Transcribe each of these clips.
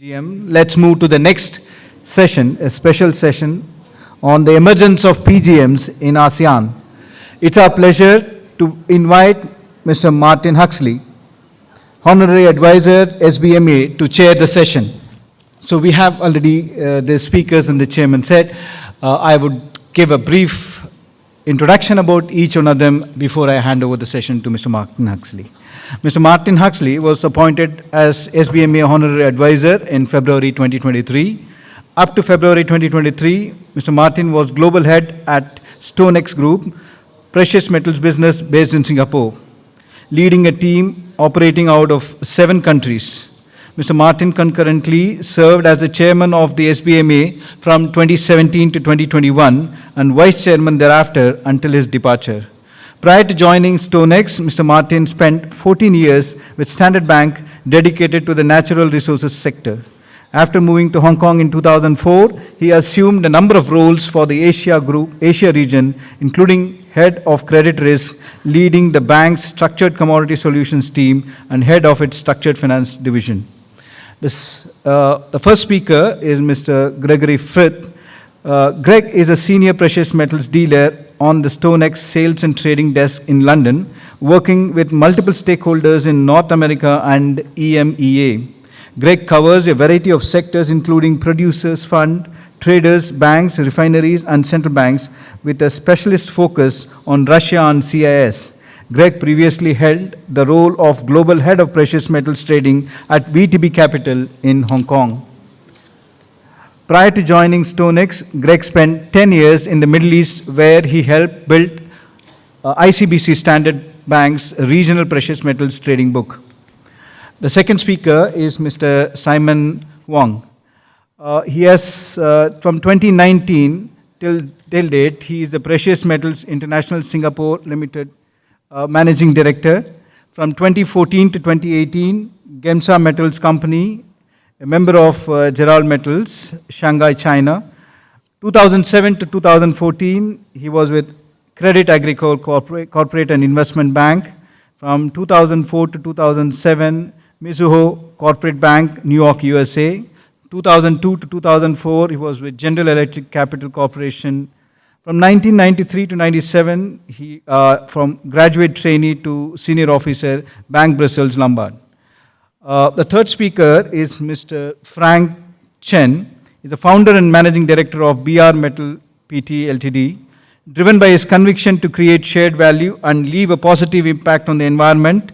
PGM. Let's move to the next session, a special session on the emergence of PGMs in ASEAN. It's our pleasure to invite Mr. Martin Huxley, Honorary Advisor, SBMA, to chair the session. So we have already the speakers and the chairman said. I would give a brief introduction about each one of them before I hand over the session to Mr. Martin Huxley. Mr. Martin Huxley was appointed as SBMA Honorary Advisor in February 2023. Up to February 2023, Mr. Martin was Global Head at StoneX Group, precious metals business based in Singapore, leading a team operating out of 7 countries. Mr. Martin concurrently served as the chairman of the SBMA from 2017 to 2021 and vice chairman thereafter until his departure. Prior to joining StoneX, Mr. Martin spent 14 years with Standard Bank dedicated to the natural resources sector. After moving to Hong Kong in 2004, he assumed a number of roles for the Asia region, including head of credit risk, leading the bank's structured commodity solutions team and head of its structured finance division. The first speaker is Mr. Gregory Frith. Greg is a senior precious metals dealer on the StoneX sales and trading desk in London, working with multiple stakeholders in North America and EMEA. Greg covers a variety of sectors including producers, fund, traders, banks, refineries, and central banks with a specialist focus on Russia and CIS. Greg previously held the role of Global Head of Precious Metals Trading at VTB Capital in Hong Kong. Prior to joining StoneX, Greg spent 10 years in the Middle East where he helped build ICBC Standard Bank's regional precious metals trading book. The second speaker is Mr. Simon Huang. He has, from 2019 till date, he is the Precious Metals International Singapore Limited Managing Director. From 2014 to 2018, Gemsa Metals Company, a member of Gerald Metals, Shanghai, China. 2007 to 2014, he was with Credit Agricole Corporate and Investment Bank. From 2004 to 2007, Mizuho Corporate Bank, New York, USA. 2002 to 2004, he was with General Electric Capital Corporation. From 1993 to 97, he from graduate trainee to senior officer, Bank Brussels Lombard. The third speaker is Mr. Frank Chen. He's the founder and managing director of BR Metal PT Ltd. Driven by his conviction to create shared value and leave a positive impact on the environment,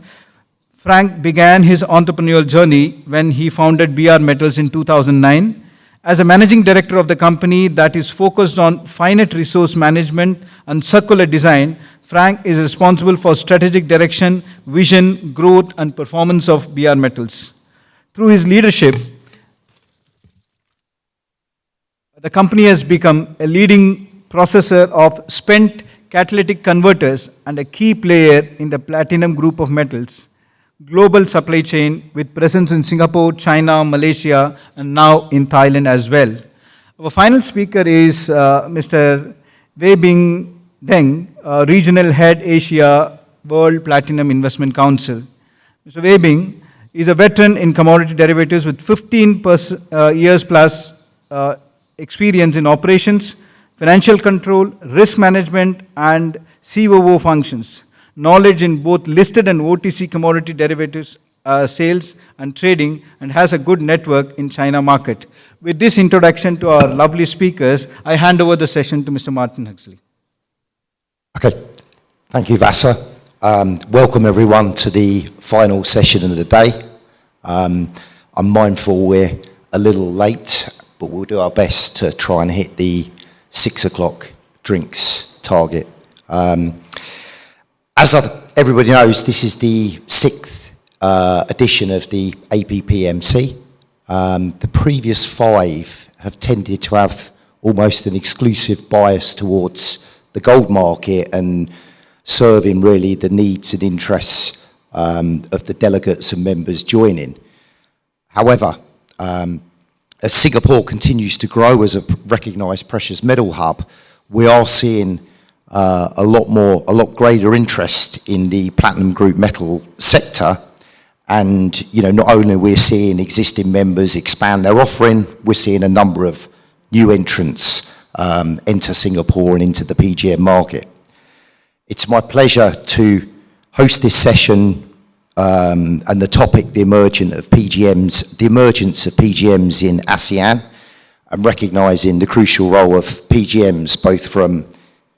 Frank began his entrepreneurial journey when he founded BR Metals in 2009. As a managing director of the company that is focused on finite resource management and circular design, Frank is responsible for strategic direction, vision, growth, and performance of BR Metals. Through his leadership, the company has become a leading processor of spent catalytic converters and a key player in the platinum group of metals, global supply chain with presence in Singapore, China, Malaysia, and now in Thailand as well. Our final speaker is Mr. Weibin Deng, Regional Head Asia World Platinum Investment Council. Mr. Weibin is a veteran in commodity derivatives with 15 years plus experience in operations, financial control, risk management, and COO functions. Knowledge in both listed and OTC commodity derivatives sales and trading, and has a good network in China market. With this introduction to our lovely speakers, I hand over the session to Mr. Martin Huxley. Okay, thank you, Vasa. Welcome everyone to the final session of the day. I'm mindful we're a little late, but we'll do our best to try and hit the 6 o'clock drinks target. As everybody knows, this is the 6th edition of the APPMC. The previous 5 have tended to have almost an exclusive bias towards the gold market and serving really the needs and interests of the delegates and members joining. However, as Singapore continues to grow as a recognised precious metal hub, we are seeing a lot greater interest in the platinum group metal sector, And, not only we're seeing existing members expand their offering, we're seeing a number of new entrants enter Singapore and into the PGM market. It's my pleasure to host this session and the topic, the emergence of PGMs in ASEAN, and recognising the crucial role of PGMs both from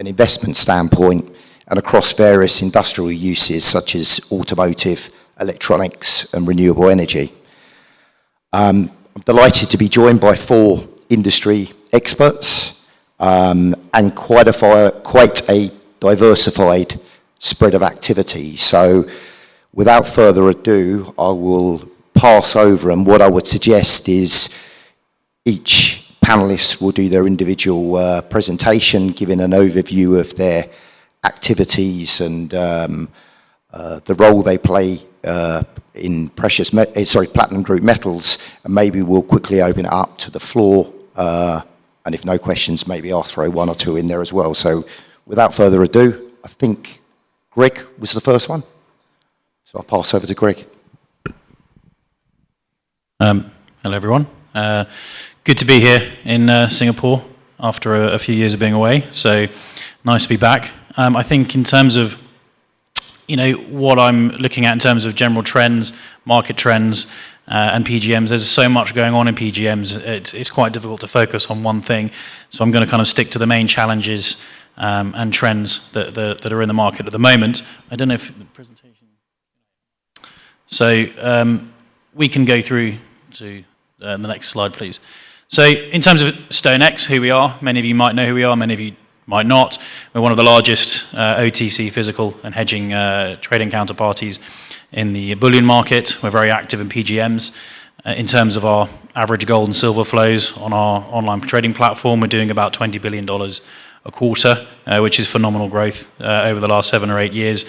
an investment standpoint and across various industrial uses such as automotive, electronics and renewable energy. I'm delighted to be joined by 4 industry experts and quite a diversified spread of activity. So without further ado, I will pass over, and what I would suggest is each panellist will do their individual presentation, giving an overview of their activities and the role they play in platinum group metals, and maybe we'll quickly open it up to the floor, and if no questions, maybe I'll throw 1 or 2 in there as well. So without further ado, I think Greg was the first one, so I'll pass over to Greg. Hello everyone. Good to be here in Singapore after a few years of being away, so nice to be back. I think in terms of what I'm looking at in terms of general trends, market trends, and PGMs, there's so much going on in PGMs, it's quite difficult to focus on one thing. So I'm going to kind of stick to the main challenges and trends that are in the market at the moment. I don't know if the presentation... So we can go through to the next slide, please. So in terms of StoneX, who we are, many of you might know who we are, many of you might not. We're one of the largest OTC physical and hedging trading counterparties in the bullion market. We're very active in PGMs. In terms of our average gold and silver flows on our online trading platform, we're doing about $20 billion a quarter, which is phenomenal growth over the last 7 or 8 years.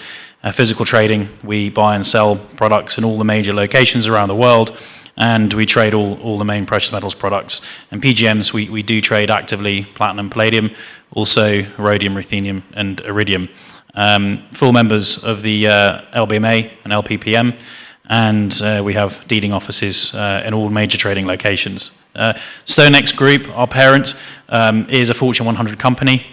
Physical trading, we buy and sell products in all the major locations around the world, and we trade all the main precious metals products. And PGMs, we do trade actively platinum, palladium, also rhodium, ruthenium, and iridium. Full members of the LBMA and LPPM, and we have dealing offices in all major trading locations. StoneX Group, our parent, is a Fortune 100 company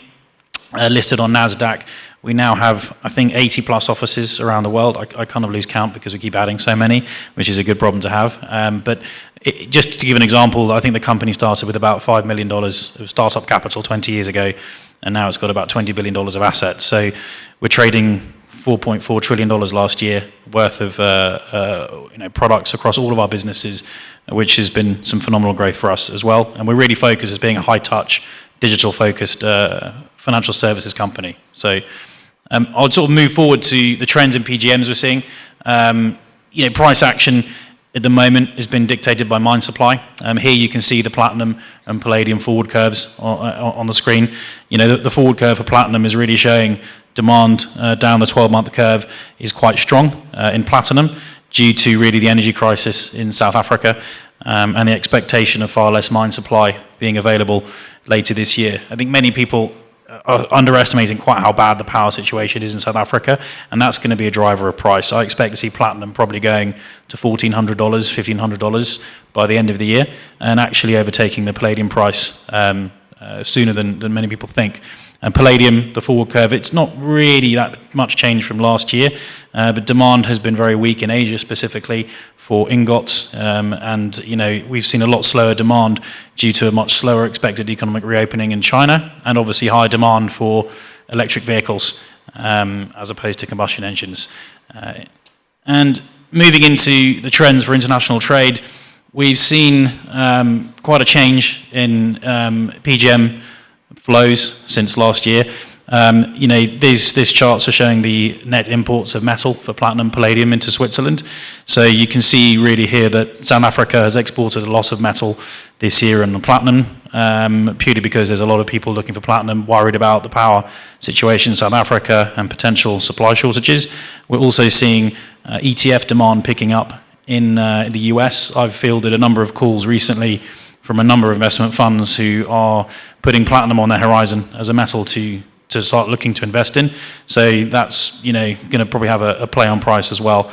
listed on NASDAQ. We now have, I think, 80 plus offices around the world. I kind of lose count because we keep adding so many, which is a good problem to have. But just to give an example, I think the company started with about $5 million of startup capital 20 years ago, and now it's got about $20 billion of assets. So we're trading $4.4 trillion last year worth of products across all of our businesses, which has been some phenomenal growth for us as well. And we're really focused as being a high-touch, digital-focused financial services company. So I'll sort of move forward to the trends in PGMs we're seeing. Price action at the moment has been dictated by mine supply. Here you can see the platinum and palladium forward curves on the screen. The forward curve for platinum is really showing demand down the 12-month curve is quite strong in platinum due to really the energy crisis in South Africa and the expectation of far less mine supply being available later this year. I think many people are underestimating quite how bad the power situation is in South Africa, and that's going to be a driver of price. I expect to see platinum probably going to $1,400, $1,500 by the end of the year, and actually overtaking the palladium price sooner than many people think. And palladium, the forward curve, it's not really that much change from last year, but demand has been very weak in Asia specifically for ingots, and we've seen a lot slower demand due to a much slower expected economic reopening in China, and obviously high demand for electric vehicles as opposed to combustion engines. And moving into the trends for international trade, we've seen quite a change in PGM flows since last year. These charts are showing the net imports of metal for platinum, palladium into Switzerland. So you can see really here that South Africa has exported a lot of metal this year and platinum, purely because there's a lot of people looking for platinum, worried about the power situation in South Africa and potential supply shortages. We're also seeing ETF demand picking up in the US. I've fielded a number of calls recently from a number of investment funds who are putting platinum on their horizon as a metal to start looking to invest in. So that's going to probably have a play on price as well.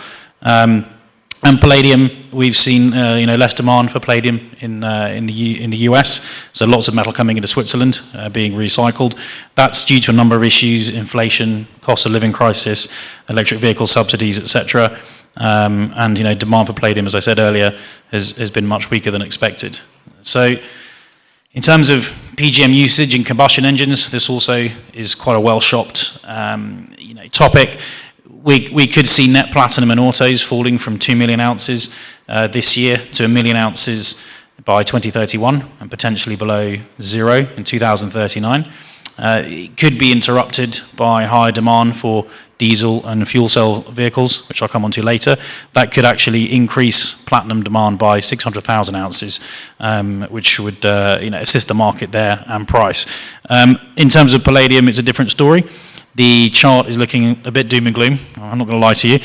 And palladium, we've seen less demand for palladium in the US. So lots of metal coming into Switzerland being recycled. That's due to a number of issues: inflation, cost of living crisis, electric vehicle subsidies, etc. And demand for palladium, as I said earlier, has been much weaker than expected. So in terms of PGM usage in combustion engines, this also is quite a well-shopped topic. We could see net platinum in autos falling from 2 million ounces this year to 1 million ounces by 2031 and potentially below zero in 2039. It could be interrupted by high demand for diesel and fuel cell vehicles, which I'll come on to later. That could actually increase platinum demand by 600,000 ounces, which would assist the market there and price. In terms of palladium, it's a different story. The chart is looking a bit doom and gloom. I'm not going to lie to you,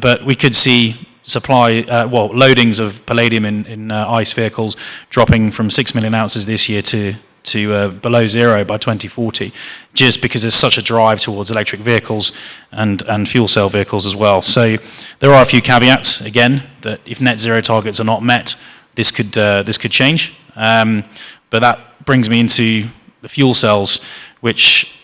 but we could see loadings of palladium in ICE vehicles dropping from 6 million ounces this year to below zero by 2040, just because there's such a drive towards electric vehicles and fuel cell vehicles as well. So there are a few caveats, again, that if net zero targets are not met, this could change. But that brings me into the fuel cells, which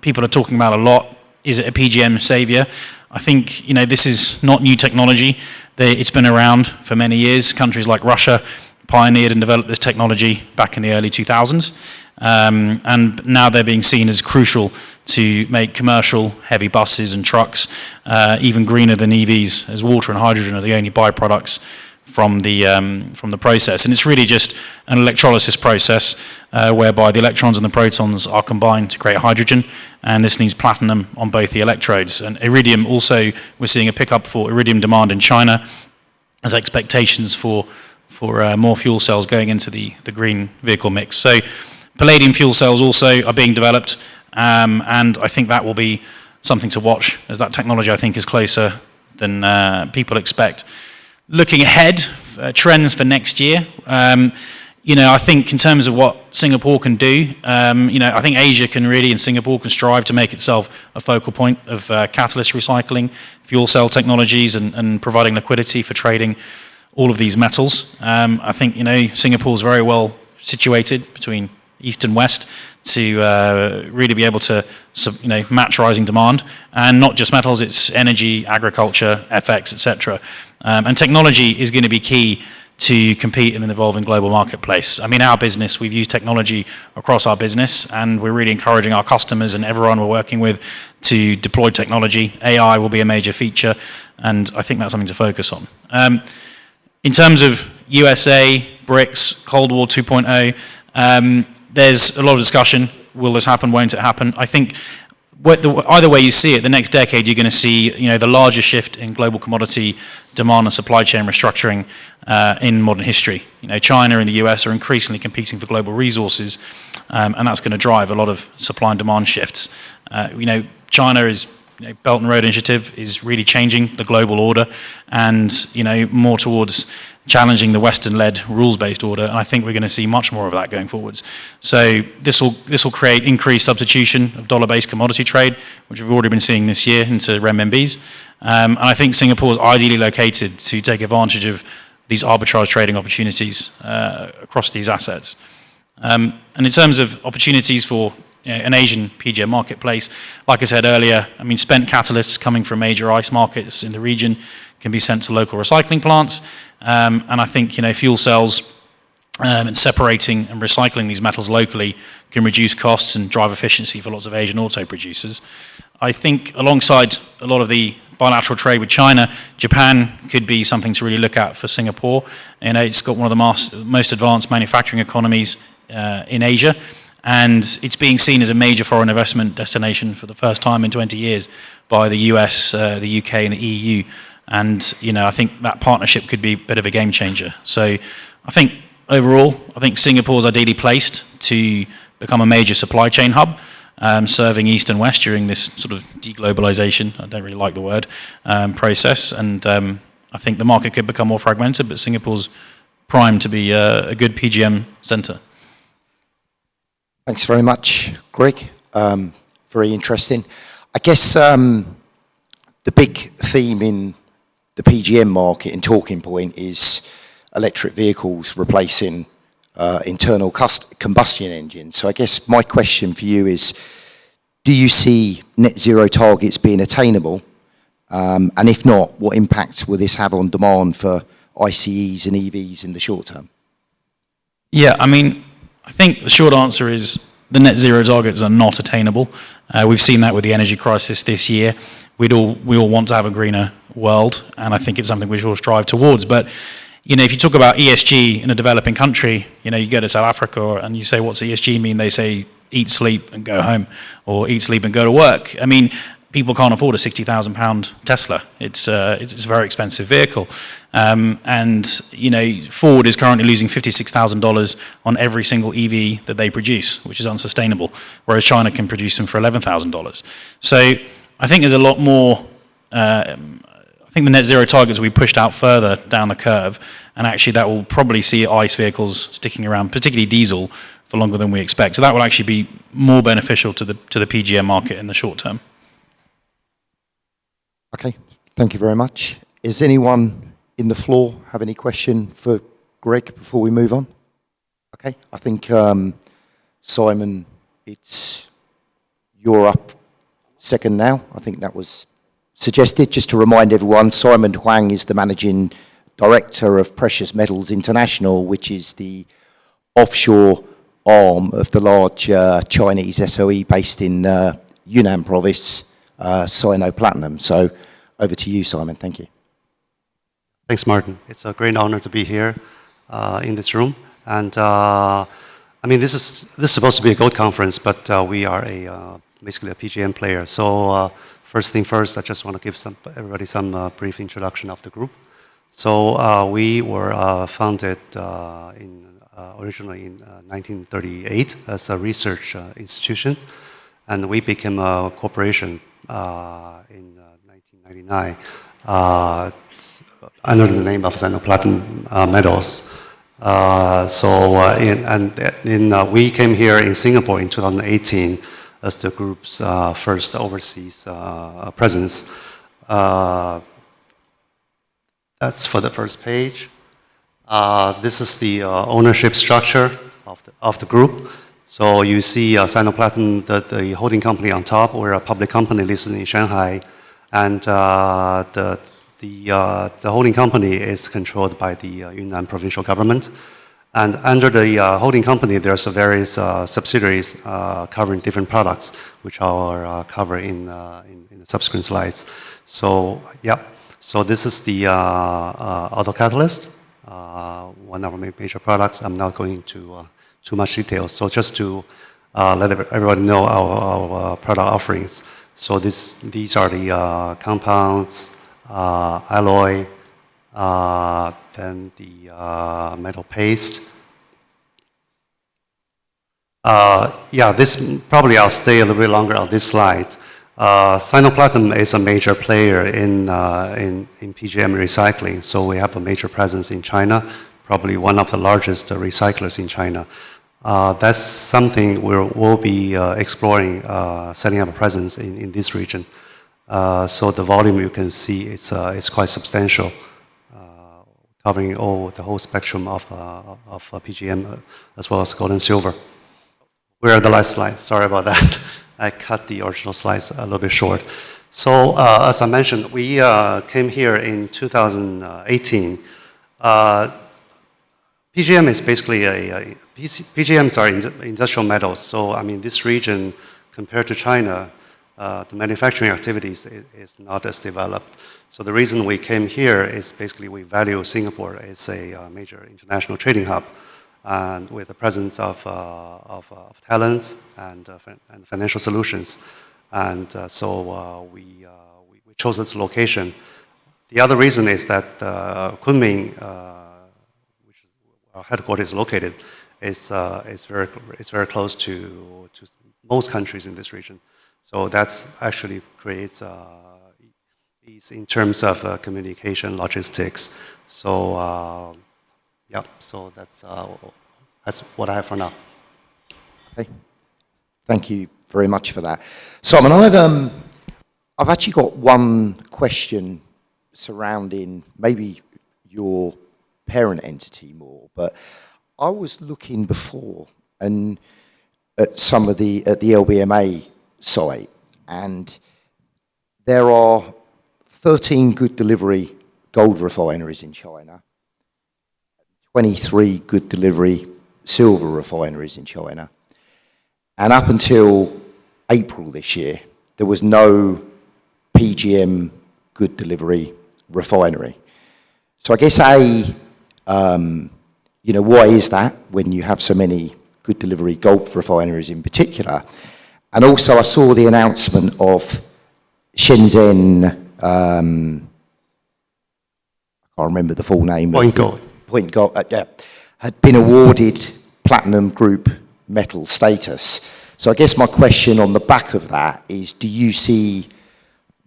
people are talking about a lot. Is it a PGM savior? I think this is not new technology. It's been around for many years. Countries like Russia pioneered and developed this technology back in the early 2000s, and now they're being seen as crucial to make commercial heavy buses and trucks even greener than EVs, as water and hydrogen are the only byproducts from the process. And it's really just an electrolysis process whereby the electrons and the protons are combined to create hydrogen, and this needs platinum on both the electrodes. And iridium also, we're seeing a pickup for iridium demand in China as expectations for more fuel cells going into the green vehicle mix. So palladium fuel cells also are being developed, and I think that will be something to watch, as that technology, I think, is closer than people expect. Looking ahead, trends for next year, I think in terms of what Singapore can do, I think Asia can really, and Singapore can strive to make itself a focal point of catalyst recycling, fuel cell technologies, and providing liquidity for trading all of these metals. I think, Singapore is very well situated between East and West to really be able to match rising demand, and not just metals, it's energy, agriculture, FX, etc. And technology is going to be key to compete in an evolving global marketplace. I mean, our business, we've used technology across our business, and we're really encouraging our customers and everyone we're working with to deploy technology. AI will be a major feature, and I think that's something to focus on. In terms of USA, BRICS, Cold War 2.0, there's a lot of discussion. Will this happen? Won't it happen? I think either way you see it, the next decade you're going to see the largest shift in global commodity demand and supply chain restructuring in modern history. China and the US are increasingly competing for global resources, and that's going to drive a lot of supply and demand shifts. China is Belt and Road Initiative is really changing the global order, and more towards challenging the Western-led rules-based order, and I think we're going to see much more of that going forwards. So this will create increased substitution of dollar-based commodity trade, which we've already been seeing this year, into renminbis. And I think Singapore is ideally located to take advantage of these arbitrage trading opportunities across these assets. And in terms of opportunities for an Asian PGM marketplace, like I said earlier, I mean, spent catalysts coming from major ICE markets in the region can be sent to local recycling plants. And I think fuel cells and separating and recycling these metals locally can reduce costs and drive efficiency for lots of Asian auto producers. I think alongside a lot of the bilateral trade with China, Japan could be something to really look at for Singapore. It's got one of the most advanced manufacturing economies in Asia, and it's being seen as a major foreign investment destination for the first time in 20 years by the US, the UK, and the EU. And I think that partnership could be a bit of a game changer. So I think overall, I think Singapore is ideally placed to become a major supply chain hub, serving East and West during this sort of deglobalization, I don't really like the word, process. And I think the market could become more fragmented, but Singapore's primed to be a good PGM center. Thanks very much, Greg. Very interesting. I guess the big theme in the PGM market and talking point is electric vehicles replacing internal combustion engines. So I guess my question for you is, do you see net zero targets being attainable? And if not, what impact will this have on demand for ICEs and EVs in the short term? Yeah, I mean, I think the short answer is the net zero targets are not attainable. We've seen that with the energy crisis this year. We all want to have a greener world, and I think it's something we should all strive towards. But if you talk about ESG in a developing country, you go to South Africa and you say, what's ESG mean? They say, eat, sleep, and go home, or eat, sleep, and go to work. I mean, people can't afford a £60,000 Tesla. It's a very expensive vehicle. And Ford is currently losing $56,000 on every single EV that they produce, which is unsustainable, whereas China can produce them for $11,000. So I think there's a lot more. I think the net zero targets will be pushed out further down the curve, and actually that will probably see ICE vehicles sticking around, particularly diesel, for longer than we expect. So that will actually be more beneficial to the PGM market in the short term. Okay, thank you very much. Is anyone in the floor have any question for Greg before we move on? Okay, I think Simon, you're up second now. I think that was suggested. Just to remind everyone, Simon Huang is the Managing Director of Precious Metals International, which is the offshore arm of the large Chinese SOE based in Yunnan province, Sino-Platinum. So over to you, Simon. Thank you. Thanks, Martin. It's a great honor to be here in this room. And I mean, this is supposed to be a gold conference, but we are basically a PGM player. So first thing first, I just want to give everybody some brief introduction of the group. So we were founded originally in 1938 as a research institution, and we became a corporation in 1999 under the name of Sino-Platinum Metals. We came here in Singapore in 2018 as the group's first overseas presence. That's for the first page. This is the ownership structure of the group. So you see Sino-Platinum, the holding company on top. We're a public company listed in Shanghai, and the holding company is controlled by the Yunnan provincial government. And under the holding company, there's various subsidiaries covering different products, which I'll cover in the subsequent slides. So, yeah. So this is the auto catalyst, one of our major products. I'm not going into too much detail. So just to let everybody know our product offerings. So these are the compounds, alloy, then the metal paste. This probably I'll stay a little bit longer on this slide. Sino-Platinum is a major player in PGM recycling, so we have a major presence in China, probably one of the largest recyclers in China. That's something we'll be exploring, setting up a presence in this region. So the volume you can see it's quite substantial, covering the whole spectrum of PGM as well as gold and silver. We're at the last slide. Sorry about that. I cut the original slides a little bit short. So as I mentioned, we came here in 2018. PGM is basically PGMs are industrial metals. So I mean, this region compared to China, the manufacturing activities is not as developed. So the reason we came here is basically we value Singapore as a major international trading hub, and with the presence of talents and financial solutions. And so we chose this location. The other reason is that Kunming, which is our headquarters is located, is very close to most countries in this region. So that's actually creates ease in terms of communication, logistics. So yeah, so that's what I have for now. Okay, thank you very much for that, Simon. I've actually got one question surrounding maybe your parent entity more, but I was looking before and at some of the LBMA site, and there are 13 good delivery gold refineries in China, 23 good delivery silver refineries in China, and up until April this year, there was no PGM good delivery refinery. So I guess why is that when you have so many good delivery gold refineries in particular? And also I saw the announcement of Shenzhen, I can't remember the full name. Point Gold. Point Gold, had been awarded platinum group metal status. So I guess my question on the back of that is, do you see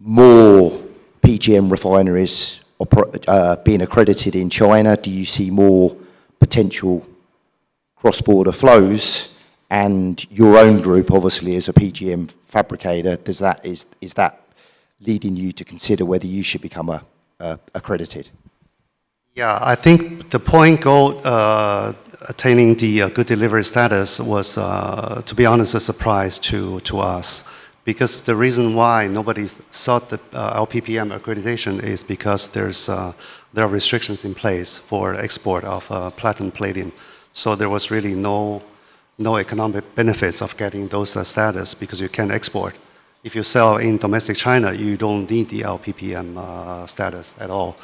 more PGM refineries being accredited in China? Do you see more potential cross-border flows? And your own group, obviously, as a PGM fabricator, is that leading you to consider whether you should become accredited? Yeah, I think the Point Gold attaining the good delivery status was, to be honest, a surprise to us. Because the reason why nobody sought the LPPM accreditation is because there are restrictions in place for export of platinum palladium. So there was really no economic benefits of getting those status because you can't export. If you sell in domestic China, you don't need the LPPM status at all.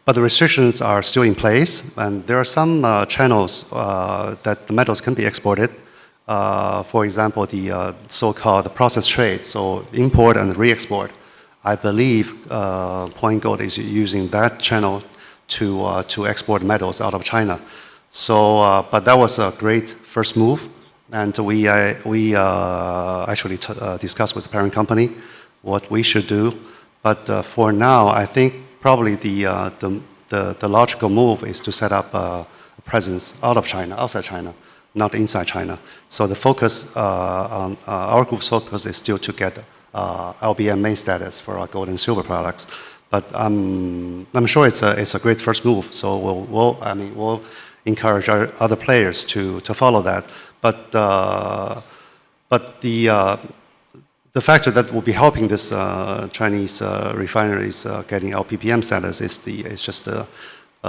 But the restrictions are still in place, and there are some channels that the metals can be exported. For example, the so-called process trade, so import and re-export. I believe Point Gold is using that channel to export metals out of China. So, but that was a great first move, and we actually discussed with the parent company what we should do. But for now, I think probably the logical move is to set up a presence outside China, not inside China. So the focus on our group's focus is still to get LBMA status for our gold and silver products. But I'm sure it's a great first move. So we'll encourage our other players to follow that. But the factor that will be helping this Chinese refineries getting LPPM status is just a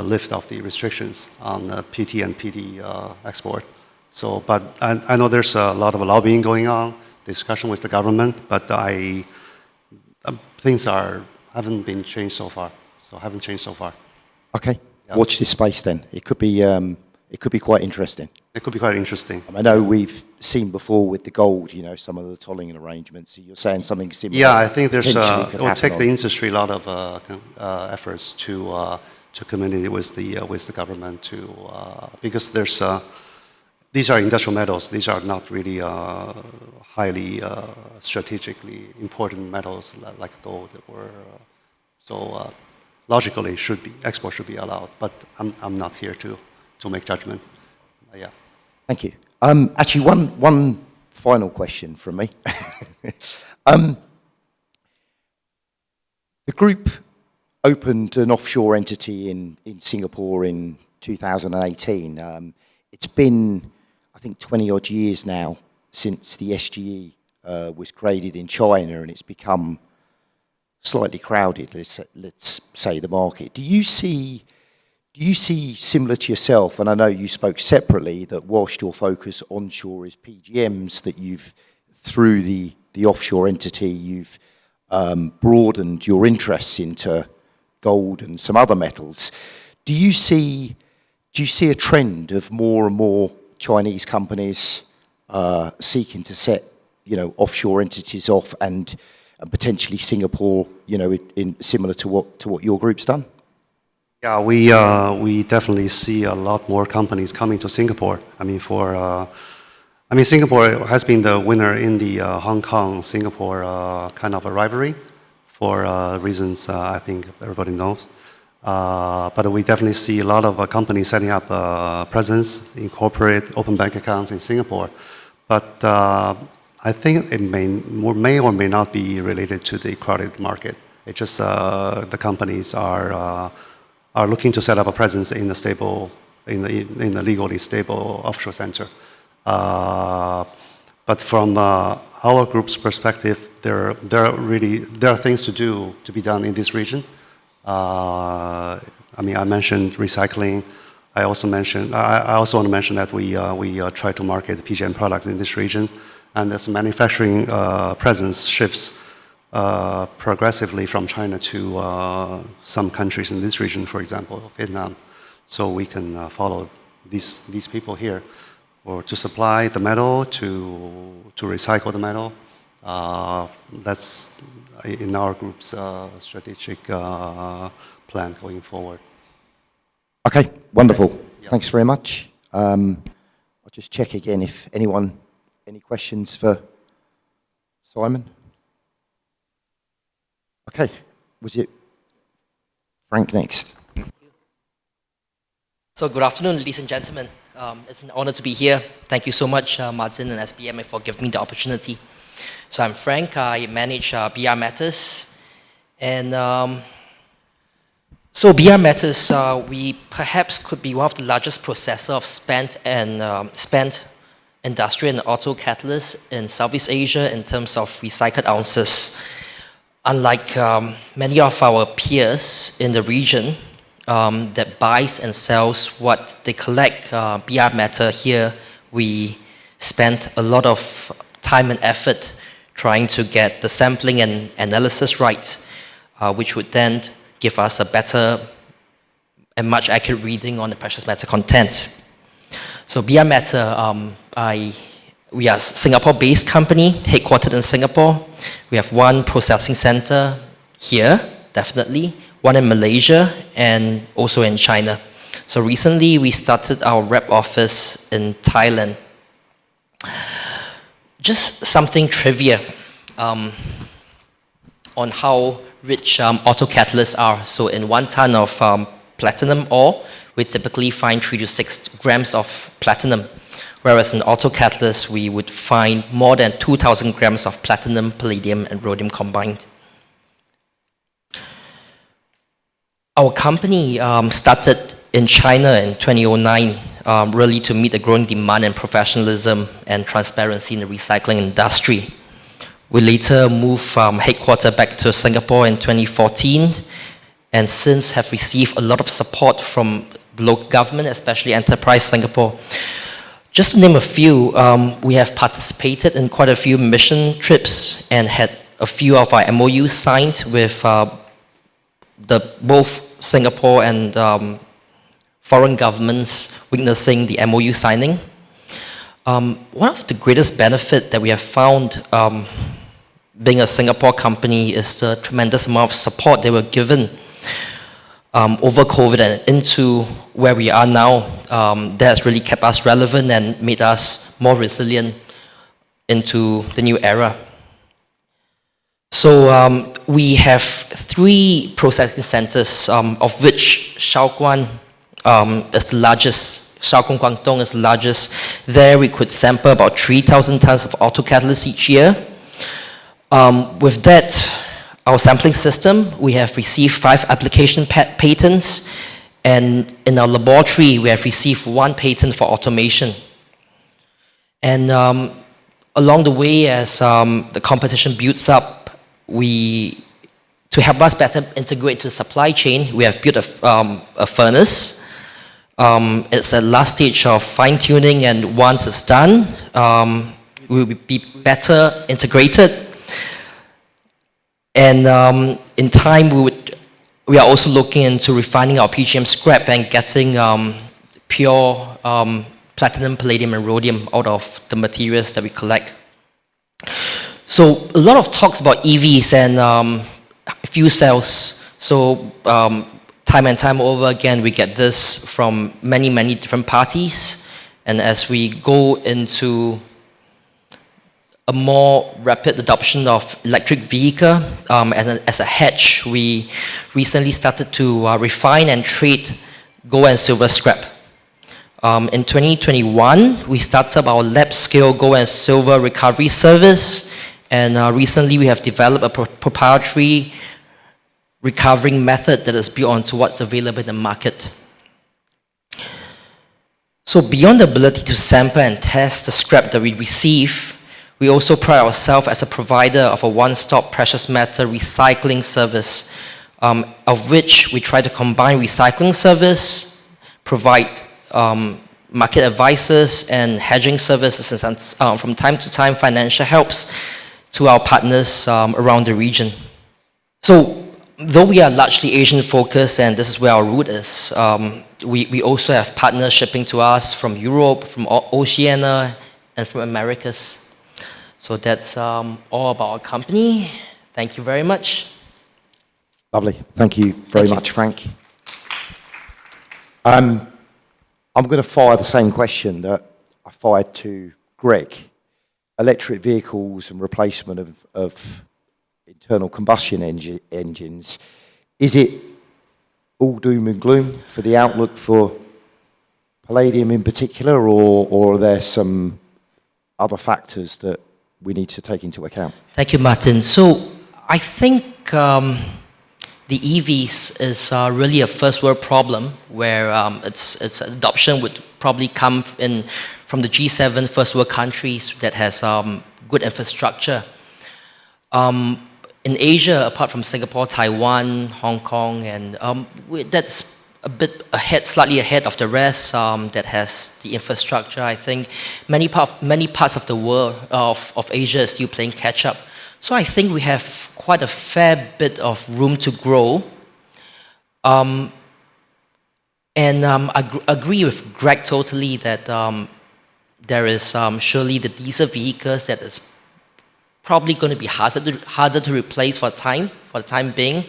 lift of the restrictions on PT and PD export. So, but I know there's a lot of lobbying going on, discussion with the government, but things haven't been changed so far. Okay. Yeah. Watch this space then. It could be quite interesting. It could be quite interesting. I know we've seen before with the gold, some of the tolling arrangements. So you're saying something similar? Yeah, I think it will take the industry a lot of efforts to communicate with the government because these are industrial metals. These are not really highly strategically important metals like gold. So logically, export should be allowed. But I'm not here to make judgment. Yeah. Thank you. Actually, one final question from me. The group opened an offshore entity in Singapore in 2018. It's been, I think, 20 odd years now since the SGE was created in China, and it's become slightly crowded, let's say, the market. Do you see similar to yourself, and I know you spoke separately, that whilst your focus onshore is PGMs, that you've, through the offshore entity, you've broadened your interests into gold and some other metals. Do you see a trend of more and more Chinese companies seeking to set, offshore entities off and potentially Singapore, in similar to what your group's done? Yeah, we definitely see a lot more companies coming to Singapore. Singapore has been the winner in the Hong Kong-Singapore kind of a rivalry for reasons I think everybody knows. But we definitely see a lot of companies setting up a presence, incorporate open bank accounts in Singapore. But I think it may or may not be related to the crowded market. It just the companies are looking to set up a presence in the stable, in the legally stable offshore center. But from our group's perspective, there are things to be done in this region. I mean, I mentioned recycling. I also want to mention that we try to market PGM products in this region, and as manufacturing presence shifts progressively from China to some countries in this region, for example, Vietnam. So we can follow these people here, or to supply the metal, to recycle the metal. That's in our group's strategic plan going forward. Okay, wonderful. Yeah. Thanks very much. I'll just check again if any questions for Simon? Okay, was it Frank next? So good afternoon, ladies and gentlemen. It's an honor to be here. Thank you so much, Martin and SBMA, for giving me the opportunity. So I'm Frank. I manage BR Matters. And so BR Matters, we perhaps could be one of the largest processor of spent industrial and auto catalysts in Southeast Asia in terms of recycled ounces. Unlike many of our peers in the region that buys and sells what they collect, BR Matter here, we spent a lot of time and effort trying to get the sampling and analysis right, which would then give us a better and much accurate reading on the precious metal content. So BR Matter, we are a Singapore-based company, headquartered in Singapore. We have one processing center here, definitely, one in Malaysia, and also in China. So recently, we started our rep office in Thailand. Just something trivia on how rich auto catalysts are. So in 1 ton of platinum ore, we typically find 3 to 6 grams of platinum. Whereas in auto catalysts, we would find more than 2,000 grams of platinum, palladium, and rhodium combined. Our company started in China in 2009, really to meet the growing demand and professionalism and transparency in the recycling industry. We later moved from headquarters back to Singapore in 2014, and since have received a lot of support from the local government, especially Enterprise Singapore. Just to name a few, we have participated in quite a few mission trips and had a few of our MOUs signed with both Singapore and foreign governments witnessing the MOU signing. One of the greatest benefits that we have found being a Singapore company is the tremendous amount of support they were given over COVID and into where we are now. That has really kept us relevant and made us more resilient into the new era. So we have 3 processing centers, of which Shaoguan is the largest. Shaoguan, Guangdong is the largest. There we could sample about 3,000 tons of auto catalysts each year. With that, our sampling system, we have received 5 application patents, and in our laboratory, we have received 1 patent for automation. And along the way, as the competition builds up, to help us better integrate to the supply chain, we have built a furnace. It's at last stage of fine-tuning, and once it's done, we will be better integrated. And in time, we are also looking into refining our PGM scrap and getting pure platinum, palladium, and rhodium out of the materials that we collect. So a lot of talks about EVs and fuel cells. So time and time over again, we get this from many, many different parties. And as we go into a more rapid adoption of electric vehicle, and as a hedge, we recently started to refine and trade gold and silver scrap. In 2021, we started our lab-scale gold and silver recovery service, and recently we have developed a proprietary recovering method that is beyond to what's available in the market. So beyond the ability to sample and test the scrap that we receive, we also pride ourselves as a provider of a one-stop precious metal recycling service, of which we try to combine recycling service, provide market advices and hedging services, and from time to time financial helps to our partners around the region. So though we are largely Asian focused and this is where our root is, we also have partners shipping to us from Europe, from Oceania, and from Americas. So that's all about our company. Thank you very much. Lovely. Thank you very much, Frank. I'm going to fire the same question that I fired to Greg. Electric vehicles and replacement of internal combustion engines. Is it all doom and gloom for the outlook for palladium in particular, or are there some other factors that we need to take into account? Thank you, Martin. So I think the EVs is really a first world problem where its adoption would probably come from the G7 first world countries that has good infrastructure. In Asia, apart from Singapore, Taiwan, Hong Kong, and that's a bit ahead, slightly ahead of the rest that has the infrastructure. I think many parts of the world, of Asia, is still playing catch up. So I think we have quite a fair bit of room to grow. And I agree with Greg totally that there is surely the diesel vehicles that is probably going to be harder to replace for the time being.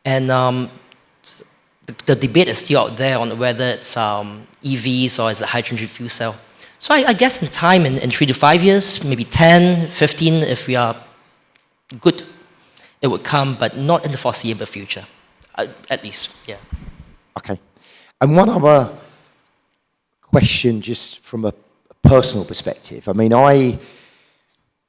And the debate is still out there on whether it's EVs or is it hydrogen fuel cell. So I guess in time, in 3 to 5 years, maybe 10, 15, if we are good, it would come, but not in the foreseeable future, at least, yeah. Okay. And one other question, just from a personal perspective. I mean,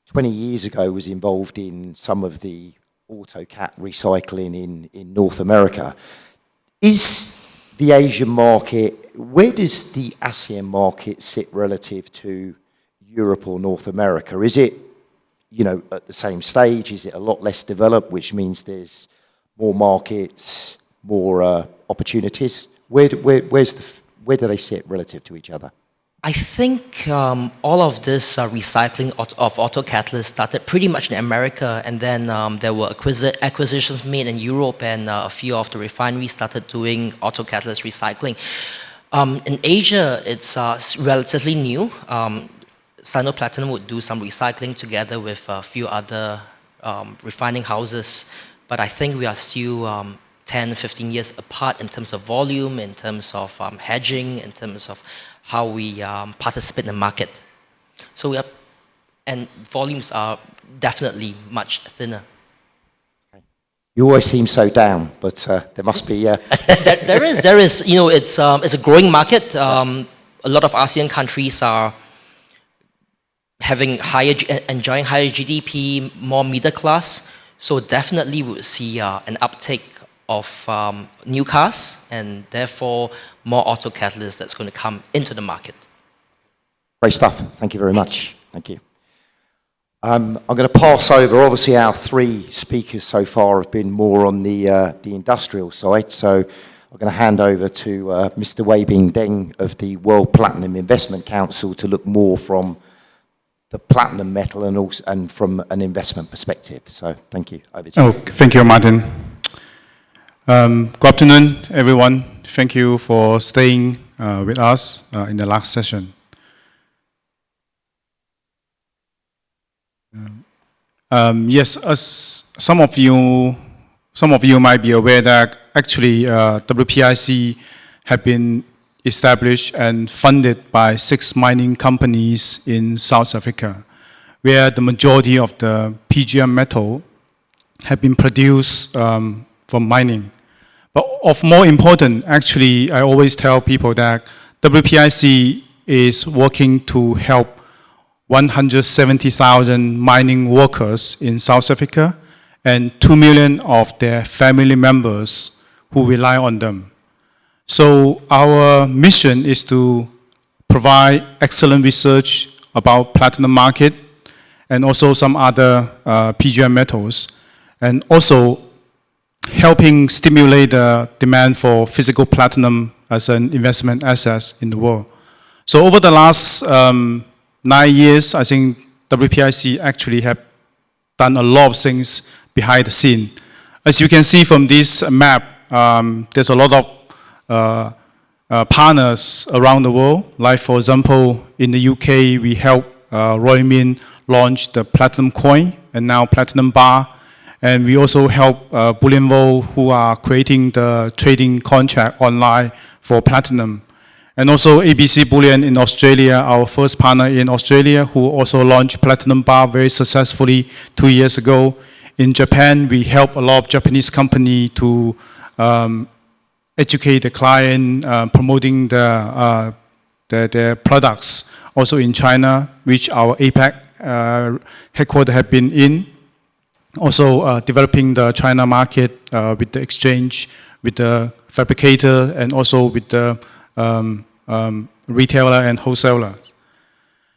20 years ago, was involved in some of the AutoCat recycling in North America. Is the Asian market, where does the ASEAN market sit relative to Europe or North America? Is it, at the same stage? Is it a lot less developed, which means there's more markets, more opportunities? Where do they sit relative to each other? I think all of this recycling of auto catalysts started pretty much in America, and then there were acquisitions made in Europe, and a few of the refineries started doing auto catalyst recycling. In Asia, it's relatively new. Sino-Platinum would do some recycling together with a few other refining houses, but I think we are still 10, 15 years apart in terms of volume, in terms of hedging, in terms of how we participate in the market. So and volumes are definitely much thinner. You always seem so down, but there must be... there is, it's a growing market. A lot of ASEAN countries are enjoying higher GDP, more middle class. So definitely we will see an uptake of new cars, and therefore more auto catalysts that's going to come into the market. Great stuff. Thank you very much. Thank you. I'm going to pass over. Obviously, our 3 speakers so far have been more on the industrial side. So I'm going to hand over to Mr. Weibin Deng of the World Platinum Investment Council to look more from the platinum metal and from an investment perspective. So thank you. Over to you. Thank you, Martin. Good afternoon, everyone. Thank you for staying with us in the last session. Yes, as some of you might be aware that actually WPIC have been established and funded by 6 mining companies in South Africa, where the majority of the PGM metal have been produced from mining. But of more important, actually, I always tell people that WPIC is working to help 170,000 mining workers in South Africa and 2 million of their family members who rely on them. So our mission is to provide excellent research about platinum market and also some other PGM metals, and also helping stimulate the demand for physical platinum as an investment asset in the world. So over the last 9 years, I think WPIC actually have done a lot of things behind the scene. As you can see from this map, there's a lot of partners around the world. Like for example, in the UK, we helped Weibin launch the platinum coin and now platinum bar. And we also help Bullion Vault, who are creating the trading contract online for platinum. And also ABC Bullion in Australia, our first partner in Australia, who also launched platinum bar very successfully 2 years ago. In Japan, we help a lot of Japanese company to educate the client, promoting their products. Also in China, which our APAC headquarters have been in. Also developing the China market with the exchange, with the fabricator, and also with the retailer and wholesaler.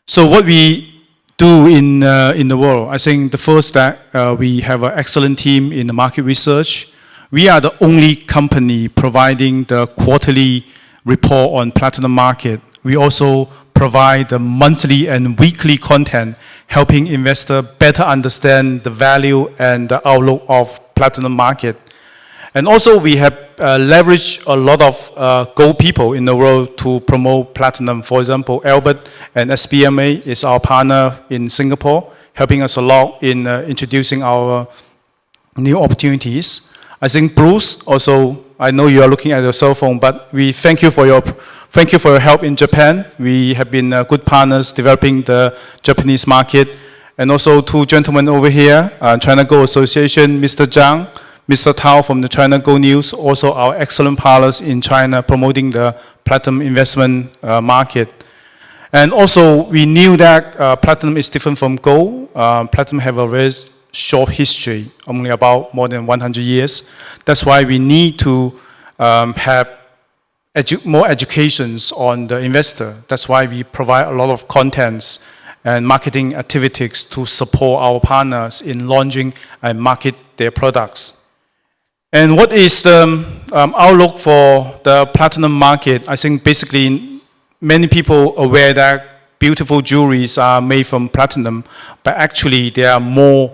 So what we do in the world, I think the first that we have an excellent team in the market research. We are the only company providing the quarterly report on platinum market. We also provide the monthly and weekly content, helping investors better understand the value and the outlook of platinum market. And also we have leveraged a lot of gold people in the world to promote platinum. For example, Albert and SBMA is our partner in Singapore, helping us a lot in introducing our new opportunities. I think Bruce also, I know you are looking at your cell phone, but we thank you for your help in Japan. We have been good partners developing the Japanese market. And also 2 gentlemen over here, China Gold Association, Mr. Zhang, Mr. Tao from the China Gold News, also our excellent partners in China promoting the platinum investment market. And also we knew that platinum is different from gold. Platinum have a very short history, only about more than 100 years. That's why we need to have more educations on the investor. That's why we provide a lot of contents and marketing activities to support our partners in launching and market their products. And what is the outlook for the platinum market? I think basically many people are aware that beautiful jewelries are made from platinum, but actually there are more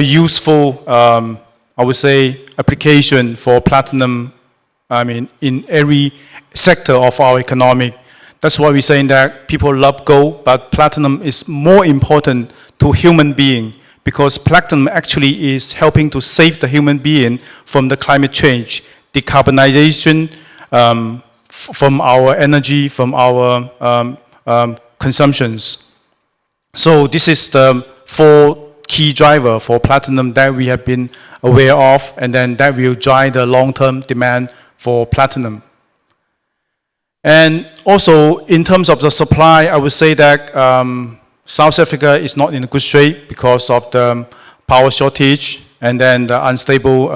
useful, I would say, application for platinum, in every sector of our economic. That's why we're saying that people love gold, but platinum is more important to human being, because platinum actually is helping to save the human being from the climate change, decarbonization from our energy, from our consumptions. So this is the 4 key driver for platinum that we have been aware of, and then that will drive the long-term demand for platinum. And also in terms of the supply, I would say that South Africa is not in a good shape because of the power shortage and then the unstable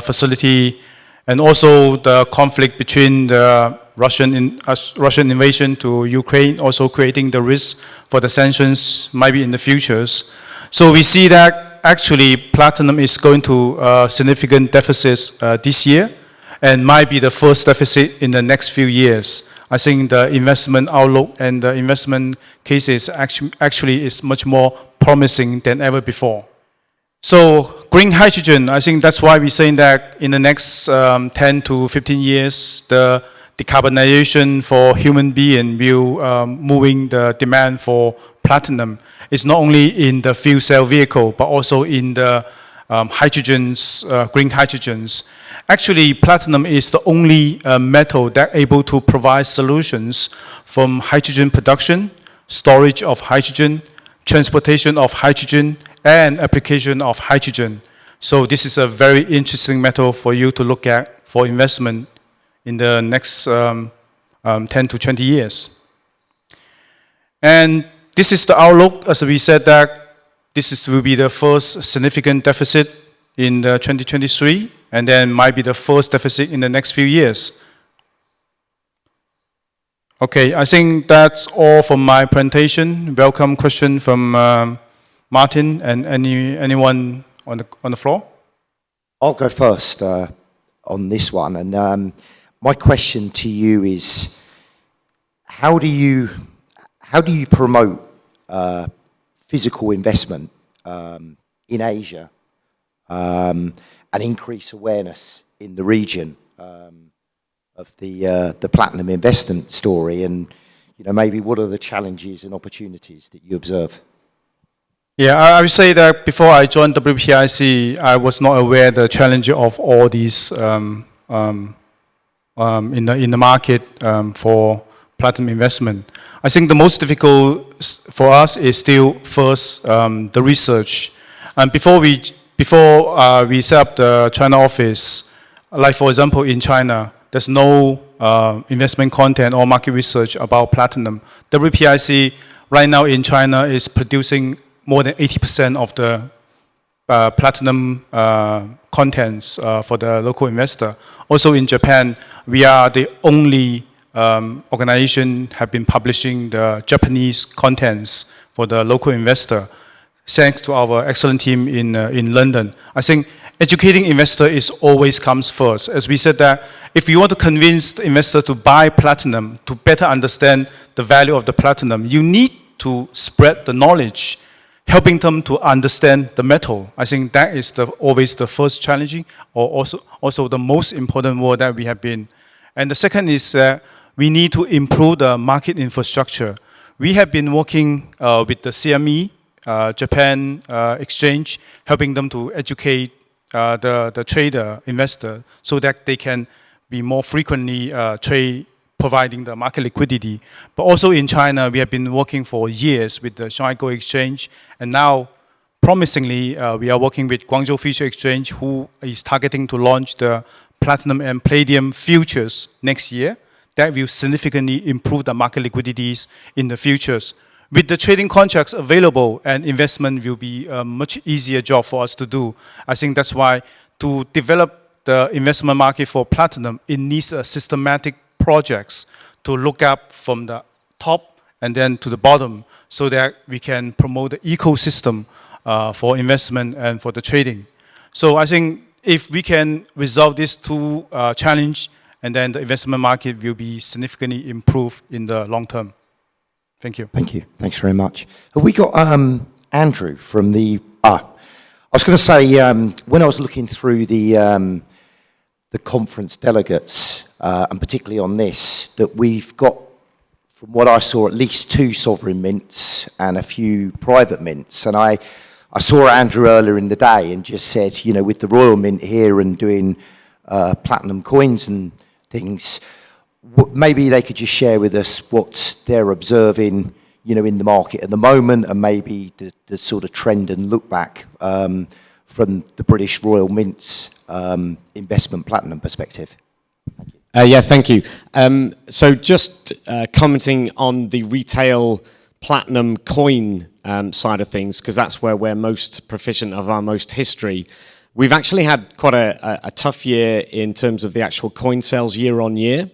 facility, and also the conflict between the Russian invasion to Ukraine, also creating the risk for the sanctions maybe in the futures. So we see that actually platinum is going to significant deficits this year, and might be the first deficit in the next few years. I think the investment outlook and the investment cases actually is much more promising than ever before. So green hydrogen, I think that's why we're saying that in the next 10 to 15 years, the decarbonization for human being will moving the demand for platinum. It's not only in the fuel cell vehicle, but also in the hydrogens, green hydrogens. Actually, platinum is the only metal that able to provide solutions from hydrogen production, storage of hydrogen, transportation of hydrogen, and application of hydrogen. So this is a very interesting metal for you to look at for investment in the next 10 to 20 years. And this is the outlook. As we said that will be the first significant deficit in 2023, and then might be the first deficit in the next few years. Okay, I think that's all from my presentation. Welcome question from Martin and anyone on the floor. I'll go first on this one, and my question to you is, how do you promote physical investment in Asia and increase awareness in the region of the platinum investment story, and maybe what are the challenges and opportunities that you observe? Yeah, I would say that before I joined WPIC, I was not aware the challenge of all these in the market for platinum investment. I think the most difficult for us is still first the research. And before we set up the China office, like for example in China, there's no investment content or market research about platinum. WPIC right now in China is producing more than 80% of the platinum contents for the local investor. Also in Japan, we are the only organization have been publishing the Japanese contents for the local investor, thanks to our excellent team in London. I think educating investor is always comes first. As we said that if you want to convince the investor to buy platinum, to better understand the value of the platinum, you need to spread the knowledge, helping them to understand the metal. I think that is always the first challenging, or also the most important word that we have been. And the second is we need to improve the market infrastructure. We have been working with the CME, Japan Exchange, helping them to educate the trader, investor, so that they can be more frequently trade, providing the market liquidity. But also in China, we have been working for years with the Shanghai Gold Exchange, and now, promisingly, we are working with Guangzhou Future Exchange, who is targeting to launch the platinum and palladium futures next year. That will significantly improve the market liquidities in the futures. With the trading contracts available, and investment will be a much easier job for us to do. I think that's why to develop the investment market for platinum, it needs a systematic projects to look up from the top and then to the bottom, so that we can promote the ecosystem for investment and for the trading. So I think if we can resolve these two challenges, and then the investment market will be significantly improved in the long term. Thank you. Thank you. Thanks very much. Have we got Andrew from the... I was going to say, when I was looking through the conference delegates, and particularly on this, that we've got, from what I saw, at least 2 sovereign mints and a few private mints. And I saw Andrew earlier in the day and just said, with the Royal Mint here and doing platinum coins and things, maybe they could just share with us what they're observing, in the market at the moment, and maybe the sort of trend and look back from the British Royal Mint's investment platinum perspective. Thank you. Yeah, thank you. So just commenting on the retail platinum coin side of things, because that's where we're most proficient, of our most history. We've actually had quite a tough year in terms of the actual coin sales year on year.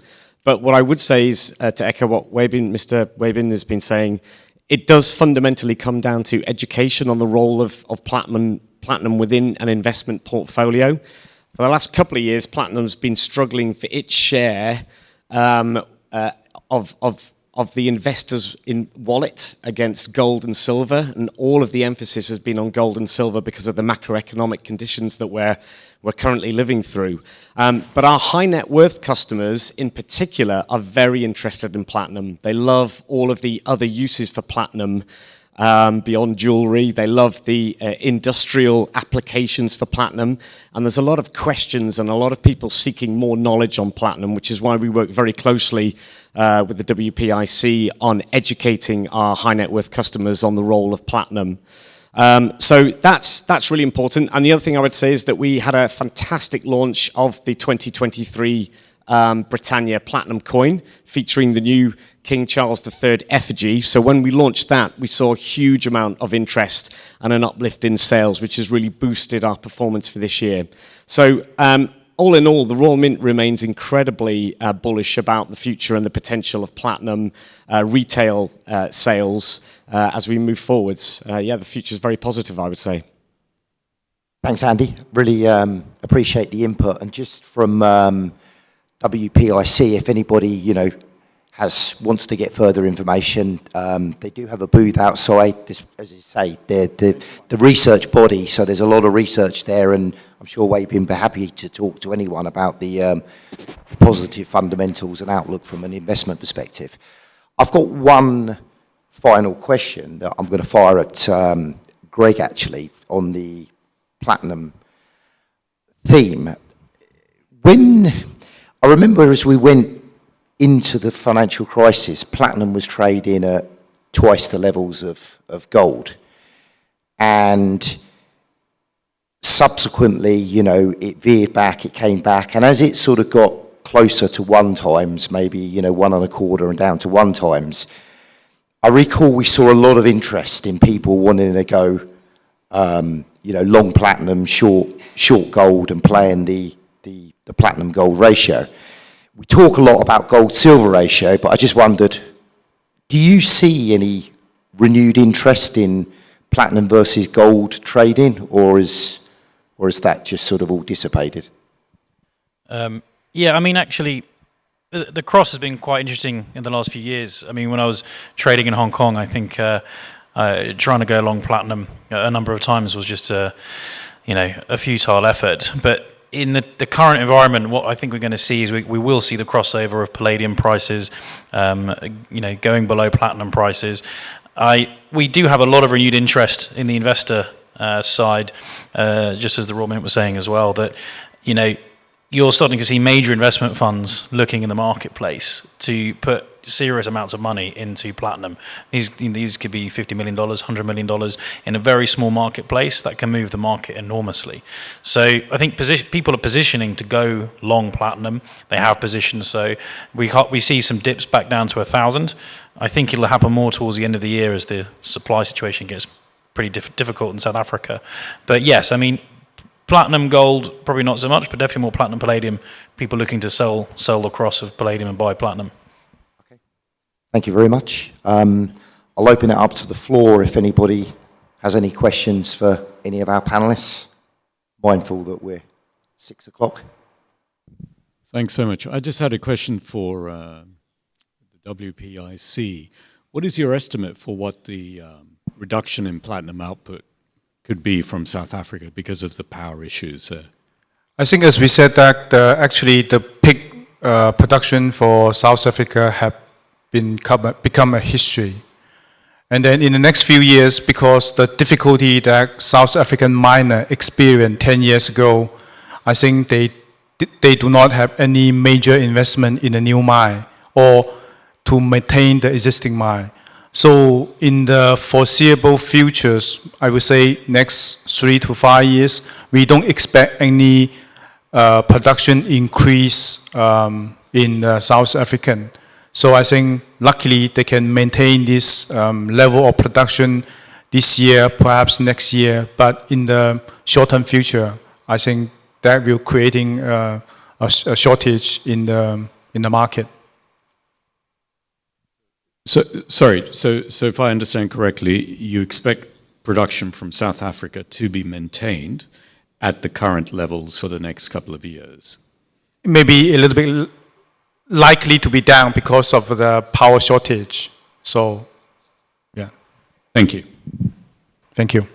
But what I would say is, to echo what Mr. Weibin has been saying, it does fundamentally come down to education on the role of platinum within an investment portfolio. For the last couple of years, platinum's been struggling for its share of the investors' in wallet against gold and silver, and all of the emphasis has been on gold and silver because of the macroeconomic conditions that we're currently living through. But our high net worth customers in particular are very interested in platinum. They love all of the other uses for platinum beyond jewelry. They love the industrial applications for platinum. And there's a lot of questions and a lot of people seeking more knowledge on platinum, which is why we work very closely with the WPIC on educating our high net worth customers on the role of platinum. So that's really important. And the other thing I would say is that we had a fantastic launch of the 2023 Britannia Platinum coin, featuring the new King Charles III effigy. So when we launched that, we saw a huge amount of interest and an uplift in sales, which has really boosted our performance for this year. So all in all, the Royal Mint remains incredibly bullish about the future and the potential of platinum retail sales as we move forwards. Yeah, the future is very positive, I would say. Thanks, Andy. Really appreciate the input. And just from WPIC, if anybody, wants to get further information, they do have a booth outside. This, as you say, the research body, so there's a lot of research there, and I'm sure Weibin would be happy to talk to anyone about the positive fundamentals and outlook from an investment perspective. I've got one final question that I'm going to fire at Greg, actually, on the platinum theme. I remember as we went into the financial crisis, platinum was trading at twice the levels of gold. And subsequently, it veered back, it came back. And as it sort of got closer to 1 times, maybe, 1.25 and down to 1 times, I recall we saw a lot of interest in people wanting to go long platinum, short gold, and playing the platinum gold ratio. We talk a lot about gold silver ratio, but I just wondered, do you see any renewed interest in platinum versus gold trading, or is that just sort of all dissipated? Yeah, I mean, actually, the cross has been quite interesting in the last few years. I mean, when I was trading in Hong Kong, I think trying to go long platinum a number of times was just a futile effort. But in the current environment, what I think we're going to see is we will see the crossover of palladium prices, going below platinum prices. We do have a lot of renewed interest in the investor side, just as the Royal Mint was saying as well, that you're starting to see major investment funds looking in the marketplace to put serious amounts of money into platinum. These could be $50 million, $100 million in a very small marketplace that can move the market enormously. So I think people are positioning to go long platinum. They have positioned, so we see some dips back down to 1,000. I think it'll happen more towards the end of the year as the supply situation gets pretty difficult in South Africa. But yes, I mean, platinum, gold, probably not so much, but definitely more platinum, palladium. People looking to sell the cross of palladium and buy platinum. Okay, thank you very much. I'll open it up to the floor if anybody has any questions for any of our panelists. Mindful that we're 6 o'clock. Thanks so much. I just had a question for the WPIC. What is your estimate for what the reduction in platinum output could be from South Africa because of the power issues? I think, as we said, that actually the peak production for South Africa have become a history. And then in the next few years, because the difficulty that South African miner experienced 10 years ago, I think they do not have any major investment in a new mine or to maintain the existing mine. So in the foreseeable futures, I would say next 3 to 5 years, we don't expect any production increase in South African. So I think luckily they can maintain this level of production this year, perhaps next year. But in the short-term future, I think that will creating a shortage in the market. So if I understand correctly, you expect production from South Africa to be maintained at the current levels for the next couple of years? Maybe a little bit likely to be down because of the power shortage. So, yeah. Thank you. Thank you.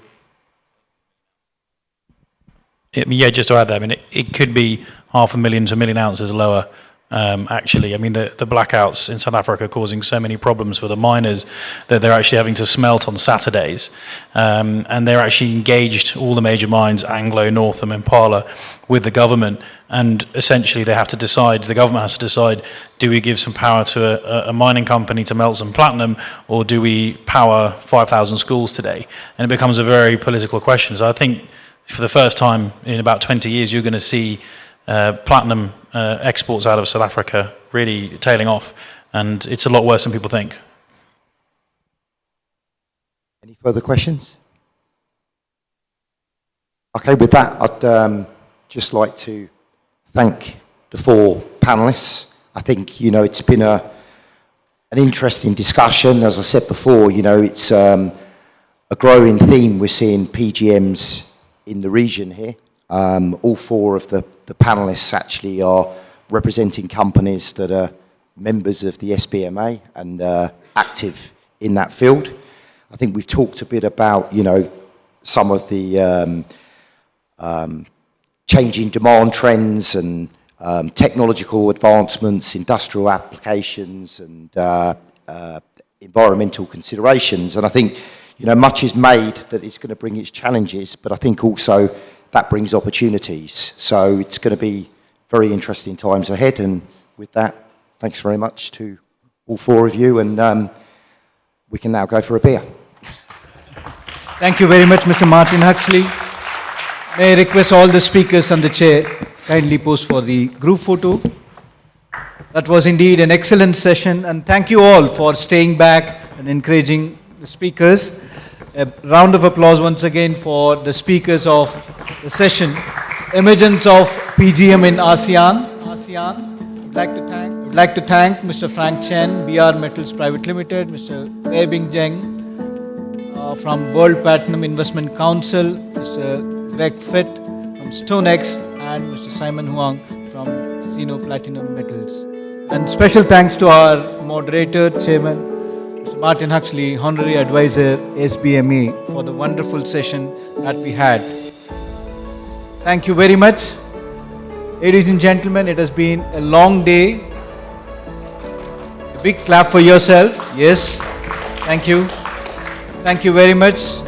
Yeah, just to add that, I mean, it could be 500,000 to 1 million ounces lower. Actually, I mean, the blackouts in South Africa are causing so many problems for the miners that they're actually having to smelt on Saturdays. And they're actually engaged, all the major mines, Anglo, Northam, Impala, with the government. And essentially they have to decide, the government has to decide, do we give some power to a mining company to melt some platinum, or do we power 5,000 schools today? And it becomes a very political question. So I think for the first time in about 20 years, you're going to see platinum exports out of South Africa really tailing off, And it's a lot worse than people think. Any further questions? Okay, with that, I'd just like to thank the 4 panellists. I think, it's been an interesting discussion. As I said before, it's a growing theme. We're seeing PGMs in the region here. All 4 of the panellists actually are representing companies that are members of the SBMA and active in that field. I think we've talked a bit about, some of the changing demand trends and technological advancements, industrial applications and environmental considerations. And I think, much is made that it's going to bring its challenges, but I think also that brings opportunities. So it's going to be very interesting times ahead. And with that, thanks very much to all 4 of you. And we can now go for a beer. Thank you very much, Mr. Martin Huxley. May I request all the speakers and the chair kindly pose for the group photo. That was indeed an excellent session, and thank you all for staying back and encouraging the speakers. A round of applause once again for the speakers of the session, Emergence of PGM in ASEAN. I'd like to thank Mr. Frank Chen, BR Metals Private Limited, Mr. Weibin Deng from World Platinum Investment Council, Mr. Greg Frith from StoneX, and Mr. Simon Huang from Sino-Platinum Metals. And special thanks to our moderator, Chairman, Mr. Martin Huxley, Honorary Advisor, SBMA, for the wonderful session that we had. Thank you very much. Ladies and gentlemen, it has been a long day. A big clap for yourself. Yes. Thank you. Thank you very much.